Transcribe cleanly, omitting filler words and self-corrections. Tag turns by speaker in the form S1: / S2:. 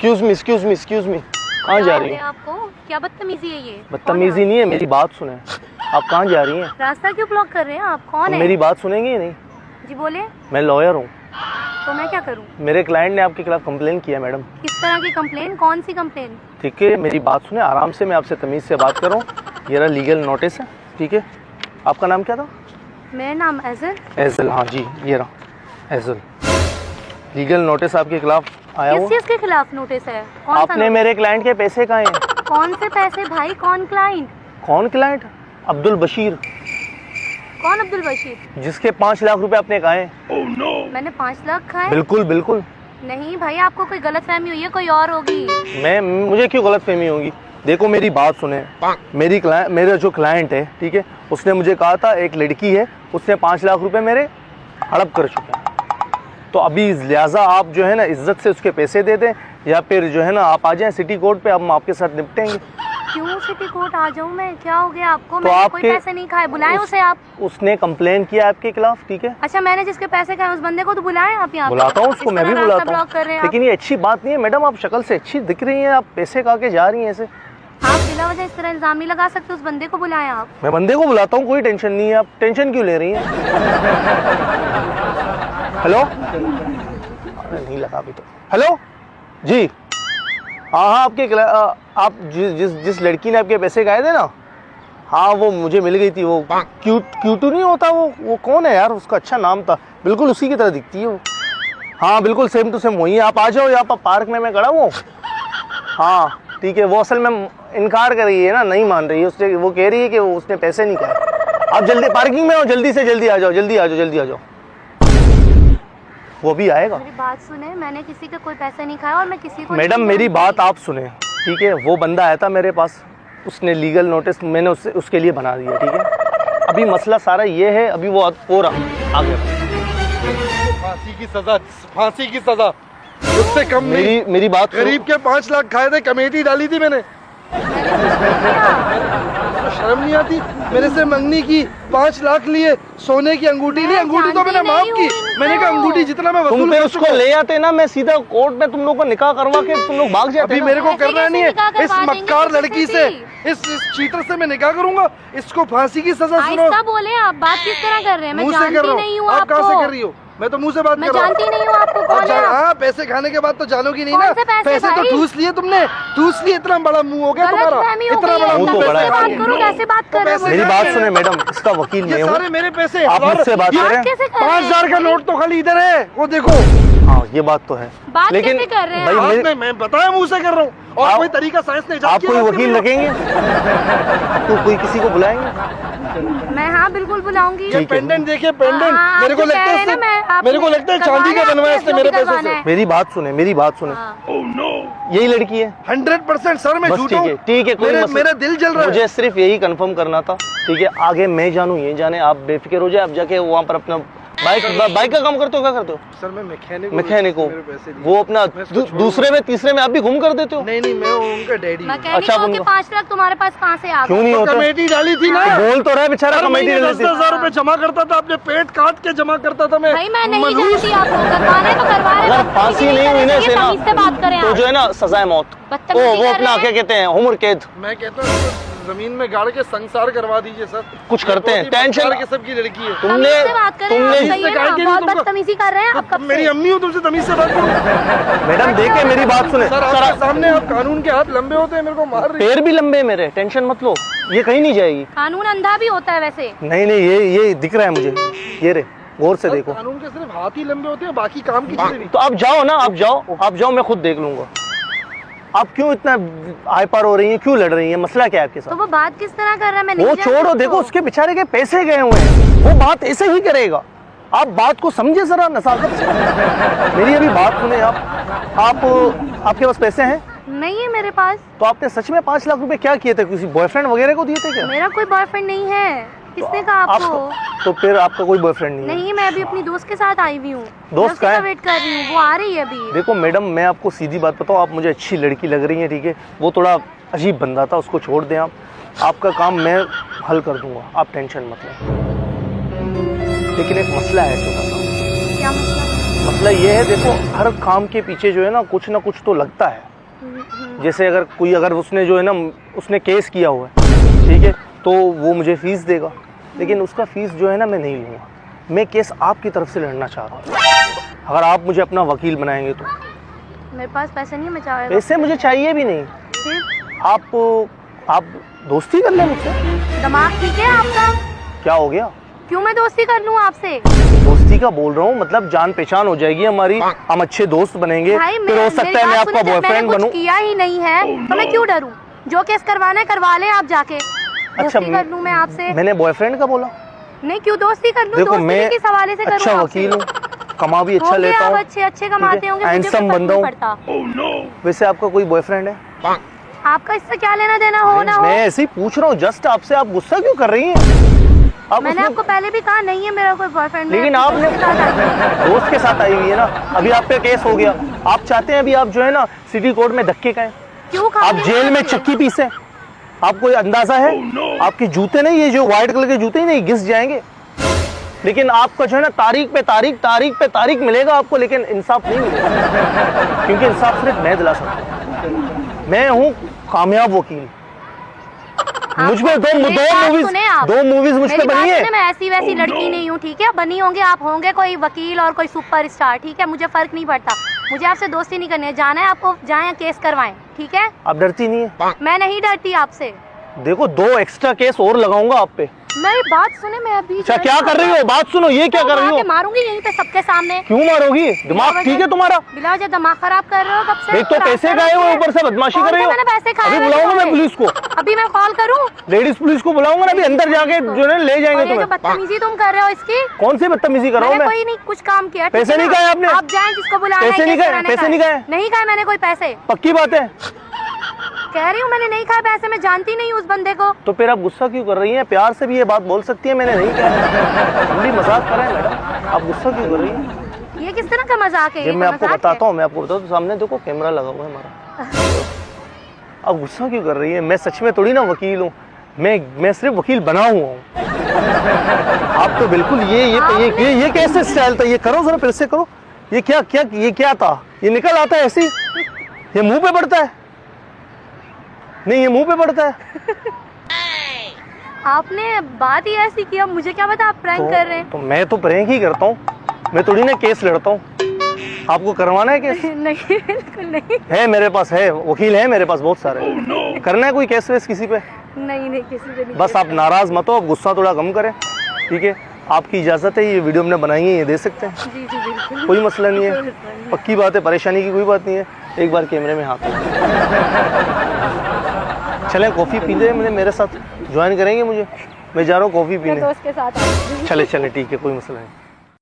S1: Excuse me, कहाँ जा रही हैं?
S2: आपको क्या बदतमीजी है ये?
S1: बदतमीजी नहीं है, मेरी बात सुने। आप कहाँ जा रही हैं?
S2: रास्ता क्यों ब्लॉक कर रहे हैं आप? कौन है?
S1: मेरी बात सुनेंगे नहीं?
S2: जी बोले।
S1: मैं लॉयर हूँ।
S2: तो मैं क्या करूँ?
S1: मेरे क्लाइंट ने आपके खिलाफ कंप्लेन किया मैडम।
S2: किस तरह की कंप्लेन? कौन सी कंप्लेन?
S1: ठीक है, मेरी बात सुने आराम से, मैं आपसे तमीज़ से बात कर रहा हूँ। ये रहा लीगल नोटिस है, ठीक है। आपका नाम क्या था?
S2: मेरा नाम एजल।
S1: एजल, हाँ जी, ये रहा एजल। लीगल नोटिस आपके खिलाफ आया
S2: किस
S1: हुआ।
S2: चीज के खिलाफ नोटिस है? कौन सा
S1: आपने
S2: नोटिस?
S1: मेरे क्लाइंट के पैसे कहाँ हैं?
S2: कौन से पैसे भाई? कौन क्लाइंट?
S1: कौन क्लाइंट? अब्दुल बशीर।
S2: कौन अब्दुल बशीर?
S1: जिसके 5 लाख रुपए आपने खाए।
S2: मैंने 5 लाख खाए?
S1: बिल्कुल बिल्कुल।
S2: नहीं भाई, आपको कोई गलतफहमी हुई है, कोई और होगी।
S1: मुझे क्यों गलतफहमी होगी? देखो मेरी बात सुने, मेरा जो क्लाइंट है, ठीक है, उसने मुझे कहा था एक लड़की है, उसने 5 लाख रुपए मेरे हड़प कर चुके हैं। तो अभी लिहाजा आप जो है ना इज्जत से उसके पैसे दे दें, या फिर जो है ना आप आ जाएं सिटी कोर्ट पे, हम आपके साथ निपटेंगे।
S2: क्यों सिटी कोर्ट आ जाऊं मैं? क्या हो गया आपको?
S1: तो
S2: मैंने कोई पैसे नहीं खाए। बुलाएं उसे आप।
S1: उसने कंप्लेन किया आपके खिलाफ, ठीक है।
S2: अच्छा, मैंने जिसके पैसे खाए उस बंदे को तो बुलाएं आप यहाँ पे।
S1: बुलाता हूँ उसको, मैं भी बुलाता हूँ,
S2: ब्लॉक कर रहे हैं
S1: लेकिन ये अच्छी बात नहीं है मैडम। आप शक्ल से अच्छी दिख रही हैं, आप पैसे खा के जा रही हैं ऐसे।
S2: आप बिला वजह इस तरह इल्जाम नहीं लगा सकते। उस बंदे को बुलाएं आप।
S1: मैं बंदे को बुलाता हूँ, कोई टेंशन नहीं है। आप टेंशन क्यों ले रही हैं? हेलो, नहीं लगा अभी तो। हेलो जी, हाँ आपके आप जिस लड़की ने आपके पैसे खाए थे ना, हाँ वो मुझे मिल गई थी। वो क्यूटू नहीं होता वो कौन है यार? उसका अच्छा नाम था, बिल्कुल उसी की तरह दिखती है वो। हाँ बिल्कुल सेम टू सेम वही है। आप आ जाओ यहाँ पर पार्क में, मैं खड़ा हूँ। हाँ ठीक है, वो असल में इनकार कर रही है ना, नहीं मान रही है। उसने वो कह रही है कि वो उसने पैसे नहीं खाए। आप जल्दी पार्किंग में हो, जल्दी से जल्दी आ जाओ, जल्दी आ जाओ, जल्दी आ जाओ। वो भी आएगा।
S2: मेरी बात सुने, मैंने किसी के कोई पैसे नहीं खाए और मैं किसी को
S1: मैडम मेरी बात आप सुने, ठीक है। वो बंदा आया था मेरे पास, उसने लीगल नोटिस मैंने उसके लिए बना दिया, ठीक है। अभी मसला सारा ये है, अभी वो हो रहा आगे।
S3: फांसी की सजा, फांसी की सजा, उससे कम नहीं।
S1: मेरी बात
S3: गरीब के 5 लाख खाए थे, कमेटी डाली थी मैंने। शर्म नहीं आती? मेरे से मंगनी की, 5 लाख लिए, सोने की अंगूठी ली। अंगूठी तो मैंने माफ की। मैंने कहा अंगूठी जितना मैं वसूल कर
S1: उसको ले आते ना, मैं सीधा कोर्ट में तुम लोग को निकाह करवा के तुम लोग भाग जाते।
S3: अभी मेरे को करना नहीं है। इस मक्कार लड़की से, इस चीटर से मैं निकाह करूंगा। इसको फांसी की सजा सुनो।
S2: बोले आप, बात किस तरह कर रहे हैं? मैं
S3: मुंह से कर रहा
S2: नहीं
S3: हूँ।
S2: हूँ।
S3: आप कहाँ से कर रही हो? मैं तो मुंह से बात कर रहा हूँ।
S2: जानती नहीं हूँ आपको कौन है।
S3: हाँ, पैसे खाने के बाद तो जानोगी नहीं ना। पैसे तो
S2: भाई?
S3: ठूस लिए तुमने, ठूस लिए। इतना बड़ा मुंह हो गया तुम्हारा, इतना बड़ा मुंह।
S1: तो बड़ा है।
S2: कैसे बात कर रहे हो?
S1: मेरी बात सुने मैडम, इसका वकील नहीं
S3: ये
S1: हूँ।
S3: सारे मेरे पैसे।
S1: आप मुझसे बात करें।
S3: 5000 का नोट तो खाली इधर है, वो देखो।
S1: हाँ ये बात तो है,
S2: बात
S1: लेकिन
S2: कैसे कर रहे हैं?
S1: भाई
S3: मैं बताया मुंह से कर रहा हूँ। और कोई तरीका साइंस ने इजाद
S1: आप
S3: किया?
S1: कोई वकील रखेंगे? आपको कोई किसी को बुलाएंगे?
S2: मैं हाँ बिल्कुल बुलाऊंगी।
S3: ये पेंडेंट देखिए, पेंडेंट।
S2: हाँ,
S3: मेरे को लगता है चांदी का बनवाया इसने मेरे पैसों से।
S1: मेरी बात सुने, मेरी बात सुने। यही लड़की है
S3: 100%। सर मैं झूठ हूँ।
S1: ठीक है, कोई
S3: मेरा दिल जल रहा है।
S1: मुझे सिर्फ यही कंफर्म करना था, ठीक है। आगे मैं जानूँ ये जाने, आप बेफिक्र हो जाए। आप जाके वहाँ पर अपना बाइक का काम करते हो? क्या करते हो
S3: सर? मैं मैकेनिक
S1: हो। वो अपना दूसरे में तीसरे में आप भी घूम कर देते हो?
S3: नहीं, मैं उनका डैडी हूँ।
S1: अच्छा,
S2: 5 लाख तुम्हारे पास कहाँ से आ गए?
S1: क्यों नहीं होता?
S3: कमेटी डाली थी ना।
S1: बोल तो रहा है बेचारा, कमेटी डाली थी।
S3: 10,000 रुपए जमा करता था, अपने पेट काट के जमा करता था मैं।
S2: भाई मैं नहीं जानती आपको, करवाना तो करवा रहे।
S1: अगर फांसी नहीं हुई ना इसे ना,
S2: बात करें
S1: तो जो है ना सजाए मौत, वो अपना क्या कहते हैं, उम्र कैद।
S3: मैं कहता हूँ जमीन में गाड़ के संसार करवा दीजिए सर।
S1: कुछ करते हैं, टेंशन
S3: के सबकी लड़की है।
S1: तुमने
S2: बदतमीजी कर रहे हैं आप। कब
S3: मेरी अम्मी हो, तुमसे तमीज से बात करो।
S1: मैडम देखे मेरी बात सुने।
S3: सर आपके सामने आप कानून के हाथ लंबे होते हैं, मेरे को मार रही है।
S1: पैर भी लंबे मेरे, टेंशन मत लो, ये कहीं नहीं जाएगी।
S2: कानून अंधा भी होता है वैसे।
S1: नहीं ये दिख रहा है मुझे, ये रे गौर से देखो।
S3: कानून के सिर्फ हाथ ही लंबे होते हैं, बाकी काम की चीजें नहीं।
S1: तो आप जाओ ना, आप जाओ, मैं खुद देख लूंगा। आप क्यों इतना हाइपर हो रही हैं? क्यों लड़ रही हैं? मसला क्या है आपके साथ?
S2: तो वो बात किस तरह कर रहा है? मैं नहीं
S1: वो छोड़ो, देखो उसके बेचारे के पैसे गए हुए हैं, वो बात ऐसे ही करेगा। आप बात को समझे जरा नज़ाकत से। मेरी अभी बात सुने आप आपके पास पैसे हैं?
S2: नहीं है मेरे पास।
S1: तो आपने सच में 5 लाख रुपए क्या किए थे? किसी बॉयफ्रेंड वगैरह को दिए थे क्या?
S2: मेरा कोई बॉयफ्रेंड नहीं है। किसने कहा आपको?
S1: तो फिर आपका कोई बॉयफ्रेंड नहीं है?
S2: नहीं, मैं अभी अपनी दोस्त के साथ आई हुई हूँ।
S1: दोस्त का है?
S2: वेट कर रही हूँ, वो आ रही है अभी।
S1: देखो मैडम, मैं आपको सीधी बात बताऊँ, आप मुझे अच्छी लड़की लग रही है, ठीक है। वो थोड़ा अजीब बंदा था, उसको छोड़ दें आप। आपका काम मैं हल कर दूंगा, आप टेंशन मत लें। लेकिन एक मसला है छोटा सा।
S2: क्या मसला?
S1: मसला ये है, देखो हर काम के पीछे जो है ना कुछ तो लगता है। जैसे अगर कोई अगर उसने जो है ना उसने केस किया हुआ है, ठीक है, तो वो मुझे फीस देगा, लेकिन उसका फीस जो है ना मैं नहीं लूँगा। मैं केस आपकी तरफ से लड़ना चाह रहा हूँ, अगर आप मुझे अपना वकील बनाएंगे तो।
S2: मेरे पास पैसे नहीं है, मैं चाहे
S1: पैसे मुझे चाहिए भी नहीं। आप दोस्ती कर लें मुझसे।
S2: दिमाग ठीक है आपका?
S1: क्या हो गया?
S2: क्यों मैं दोस्ती कर लूँ आपसे?
S1: दोस्ती का बोल रहा हूँ, मतलब जान पहचान हो जाएगी हमारी, हम अच्छे दोस्त बनेंगे, फिर हो सकता है मैं आपका बॉयफ्रेंड बनूं।
S2: किया ही नहीं है तो मैं क्यों डरूं? जो केस करवाना है करवा लें आप जाके।
S1: अच्छा,
S2: दोस्ती कर लूं मैं आपसे?
S1: मैंने बॉयफ्रेंड का बोला?
S2: नहीं, क्यों दोस्ती कर लूं?
S1: देखो मैं
S2: किस हवाले से
S1: अच्छा वकील हूँ, कमा भी अच्छा लेता हूँ,
S2: अच्छे कमाते होंगे,
S1: हैंडसम बंदा हूँ। वैसे आपका कोई बॉयफ्रेंड है?
S2: आपका इससे क्या लेना देना हो ना हो?
S1: मैं ऐसे ही पूछ रहा हूँ जस्ट आपसे, आप गुस्सा क्यों कर रही हैं?
S2: मैंने आपको पहले भी कहा नहीं है मेरा कोई बॉयफ्रेंड।
S1: लेकिन आपने दोस्त के साथ आई हुई है ना, अभी आप पे केस हो गया, आप चाहते हैं अभी आप जो है ना सिटी कोर्ट में धक्के खाएं,
S2: क्यों
S1: आप जेल में चक्की पीसे। आपको अंदाजा है आपके जूते नहीं, ये जो व्हाइट कलर के जूते ही नहीं घिस जाएंगे, लेकिन आपका जो है ना तारीख पे तारीख मिलेगा आपको, लेकिन इंसाफ नहीं मिलेगा, क्योंकि इंसाफ सिर्फ मैं दिला सकता हूँ। मैं हूँ कामयाब वकील। मुझ पे दो मूवीज मुझ पे बनी है।
S2: मैं ऐसी वैसी लड़की नहीं हूँ, ठीक है? बनी होंगे आप, होंगे कोई वकील और कोई सुपरस्टार, ठीक है? मुझे फर्क नहीं पड़ता, मुझे आपसे दोस्ती नहीं करनी है। जाना है आपको, जाएं केस करवाएं, ठीक है?
S1: आप डरती नहीं है?
S2: मैं नहीं डरती आपसे।
S1: देखो 2 एक्स्ट्रा केस और लगाऊंगा आप पे।
S2: मेरी बात सुने, मैं अभी
S1: अच्छा क्या कर रही हो? बात सुनो, ये क्या कर रही हो?
S2: मारूंगी यहीं पे सबके सामने।
S1: क्यों मारोगी? दिमाग ठीक है तुम्हारा?
S2: बिला वजह दिमाग खराब कर रहे हो कब से?
S1: एक तो पैसे गए हो, ऊपर से बदमाशी कर रही हो।
S2: मैंने पैसे खाए।
S1: अभी बुलाऊंगा मैं पुलिस को।
S2: अभी मैं कॉल करूं?
S1: लेडीज पुलिस को बुलाऊंगा ना, अभी अंदर जाके जो है ले जाएंगे तुम्हें।
S2: बदतमीजी तुम कर रहे हो इसकी।
S1: कौन सी बदतमीजी कर रहा हूँ मैं?
S2: कोई नहीं कुछ काम किया।
S1: पैसे नहीं खाए आपने?
S2: आप जाएं जिसको बुलाना है।
S1: पैसे नहीं खाए? पैसे नहीं खाए?
S2: नहीं खाए मैंने कोई पैसे।
S1: पक्की बात है?
S2: कह रही हूँ मैंने नहीं खाए पैसे, मैं जानती नहीं उस बंदे को।
S1: तो फिर आप गुस्सा क्यों कर रही हैं? प्यार से भी ये बात बोल सकती है, मैंने नहीं किया। हम भी मजाक कर रहे हैं मैडम, आप गुस्सा क्यों कर रही हैं?
S2: ये किस तरह का मजाक है?
S1: मैं आपको बताता हूँ, तो सामने देखो कैमरा लगा हुआ है हमारा। आप गुस्सा क्यों कर रही है? मैं सच में थोड़ी ना वकील हूँ, मैं सिर्फ वकील बना हुआ हूँ। आप तो बिल्कुल ये कैसे स्टाइल था? ये करो जरा, फिर से करो। ये क्या था? ये निकल आता है ऐसे ही? ये मुंह पे पड़ता है? नहीं, ये मुंह पे पड़ता है।
S2: आपने बात ही ऐसी की, अब मुझे क्या पता आप प्रैंक कर रहे हैं।
S1: तो मैं तो प्रैंक ही करता हूँ, मैं थोड़ी ना केस लड़ता हूँ। आपको करवाना है केस?
S2: नहीं, बिल्कुल नहीं
S1: है, मेरे पास है वकील, है मेरे पास बहुत सारे। करना है कोई केस वेस किसी पे?
S2: नहीं, किसी पे नहीं।
S1: बस आप नाराज मत हो, आप गुस्सा थोड़ा कम करें, ठीक है? आपकी इजाजत है, ये वीडियो हमने बनाई है, ये दे सकते हैं।
S2: जी बिल्कुल,
S1: कोई मसला नहीं है, पक्की बात है, परेशानी की कोई बात नहीं है। एक बार कैमरे में हाथ चलें, कॉफ़ी पी ले, मेरे साथ ज्वाइन करेंगे मुझे? मैं जा रहा हूँ कॉफ़ी पीने।
S2: दोस्त के साथ
S1: चले ठीक है, कोई मसला नहीं।